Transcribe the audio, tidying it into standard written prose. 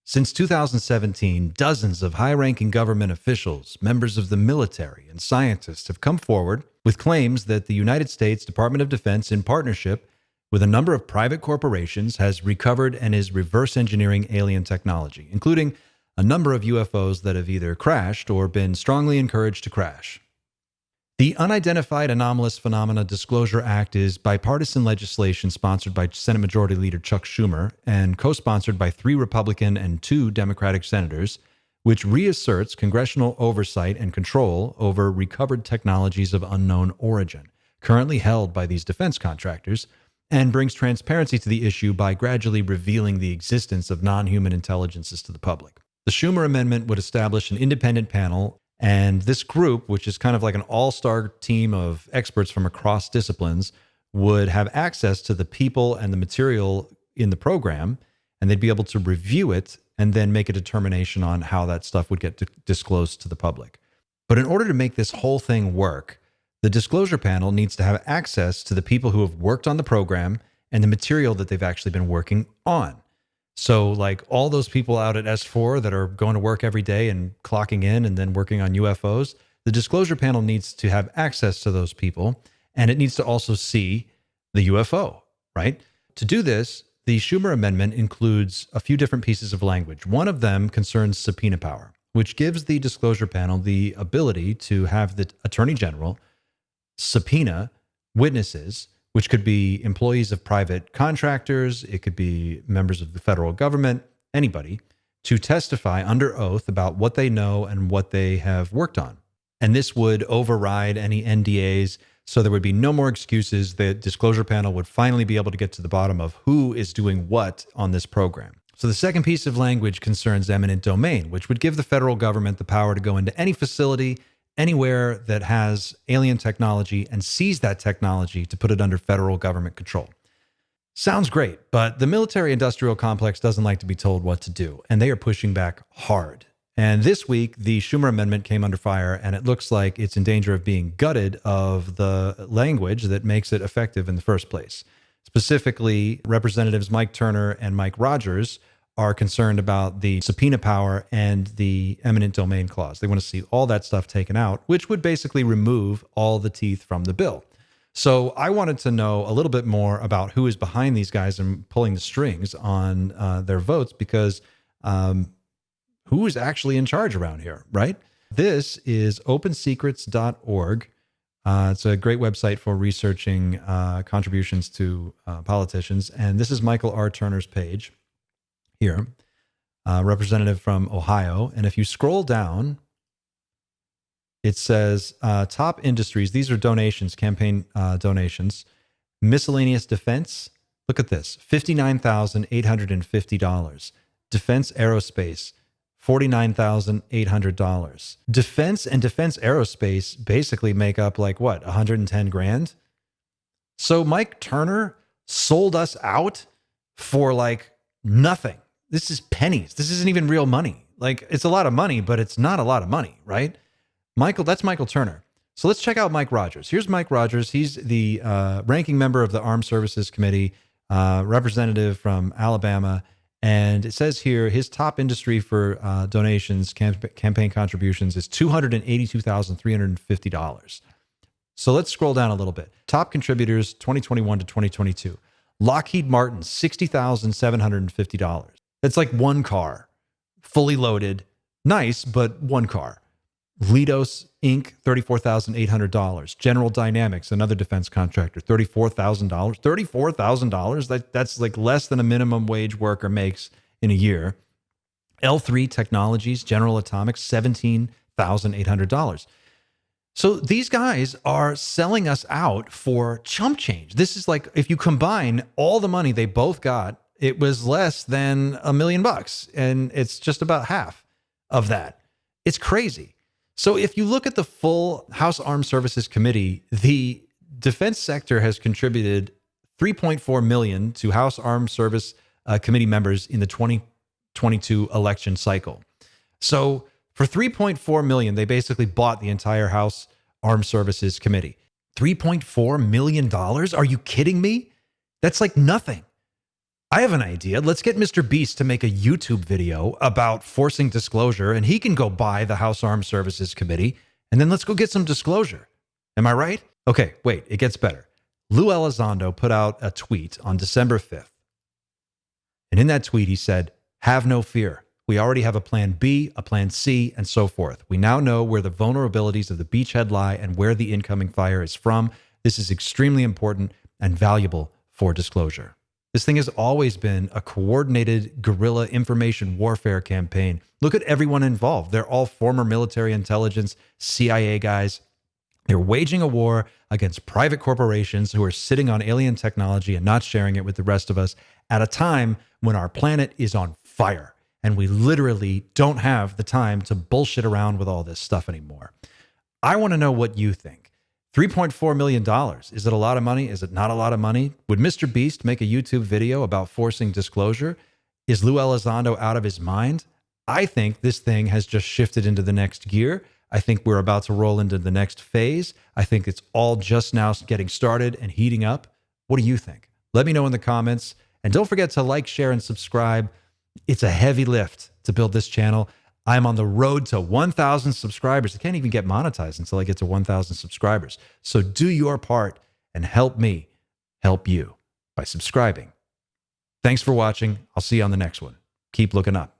Since 2017, dozens of high-ranking government officials, members of the military, and scientists have come forward with claims that the United States Department of Defense, in partnership with a number of private corporations, has recovered and is reverse engineering alien technology, including a number of UFOs that have either crashed or been strongly encouraged to crash. The Unidentified Anomalous Phenomena Disclosure Act is bipartisan legislation sponsored by Senate Majority Leader Chuck Schumer and co-sponsored by 3 Republican and 2 Democratic senators, which reasserts congressional oversight and control over recovered technologies of unknown origin, currently held by these defense contractors, and brings transparency to the issue by gradually revealing the existence of non-human intelligences to the public. The Schumer Amendment would establish an independent panel, and this group, which is kind of like an all-star team of experts from across disciplines, would have access to the people and the material in the program, and they'd be able to review it and then make a determination on how that stuff would get disclosed to the public. But in order to make this whole thing work, the disclosure panel needs to have access to the people who have worked on the program and the material that they've actually been working on. So like all those people out at S4 that are going to work every day and clocking in and then working on UFOs, the disclosure panel needs to have access to those people, and it needs to also see the UFO, right? To do this, the Schumer Amendment includes a few different pieces of language. One of them concerns subpoena power, which gives the disclosure panel the ability to have the Attorney General subpoena witnesses, which could be employees of private contractors, it could be members of the federal government, anybody, to testify under oath about what they know and what they have worked on. And this would override any NDAs, so there would be no more excuses. The disclosure panel would finally be able to get to the bottom of who is doing what on this program. So the second piece of language concerns eminent domain, which would give the federal government the power to go into any facility, anywhere that has alien technology and seize that technology to put it under federal government control. Sounds great, but the military-industrial complex doesn't like to be told what to do, and they are pushing back hard. And this week, the Schumer Amendment came under fire, and it looks like it's in danger of being gutted of the language that makes it effective in the first place. Specifically, Representatives Mike Turner and Mike Rogers are concerned about the subpoena power and the eminent domain clause. They want to see all that stuff taken out, which would basically remove all the teeth from the bill. So I wanted to know a little bit more about who is behind these guys and pulling the strings on their votes, because who is actually in charge around here, right? This is opensecrets.org. It's a great website for researching contributions to politicians. And this is Michael R. Turner's page here, representative from Ohio. And if you scroll down, it says top industries. These are donations, campaign donations. Miscellaneous defense. Look at this, $59,850. Defense aerospace, $49,800. Defense and defense aerospace basically make up like what, 110 grand? So Mike Turner sold us out for like nothing. This is pennies. This isn't even real money. Like, it's a lot of money, but it's not a lot of money, right? That's Michael Turner. So let's check out Mike Rogers. Here's Mike Rogers. He's the ranking member of the Armed Services Committee, representative from Alabama. And it says here, his top industry for donations, campaign contributions is $282,350. So let's scroll down a little bit. Top contributors, 2021 to 2022. Lockheed Martin, $60,750. That's like one car, fully loaded. Nice, but one car. Leidos Inc., $34,800. General Dynamics, another defense contractor, $34,000. $34,000? That's like less than a minimum wage worker makes in a year. L3 Technologies, General Atomics, $17,800. So these guys are selling us out for chump change. This is like, if you combine all the money they both got, it was less than $1 million, and it's just about half of that. It's crazy. So if you look at the full House Armed Services Committee, the defense sector has contributed $3.4 million to House Armed Service Committee members in the 2022 election cycle. So for $3.4 million, they basically bought the entire House Armed Services Committee. $3.4 million? Are you kidding me? That's like nothing. I have an idea. Let's get Mr. Beast to make a YouTube video about forcing disclosure, and he can go buy the House Armed Services Committee, and then let's go get some disclosure. Am I right? Okay, wait, it gets better. Lou Elizondo put out a tweet on December 5th. And in that tweet, he said, "Have no fear. We already have a plan B, a plan C, and so forth. We now know where the vulnerabilities of the beachhead lie and where the incoming fire is from. This is extremely important and valuable for disclosure." This thing has always been a coordinated guerrilla information warfare campaign. Look at everyone involved. They're all former military intelligence, CIA guys. They're waging a war against private corporations who are sitting on alien technology and not sharing it with the rest of us at a time when our planet is on fire. And we literally don't have the time to bullshit around with all this stuff anymore. I want to know what you think. $3.4 million. Is it a lot of money? Is it not a lot of money? Would Mr. Beast make a YouTube video about forcing disclosure? Is Lou Elizondo out of his mind? I think this thing has just shifted into the next gear. I think we're about to roll into the next phase. I think it's all just now getting started and heating up. What do you think? Let me know in the comments. And don't forget to like, share, and subscribe. It's a heavy lift to build this channel. I'm on the road to 1,000 subscribers. I can't even get monetized until I get to 1,000 subscribers. So do your part and help me help you by subscribing. Thanks for watching. I'll see you on the next one. Keep looking up.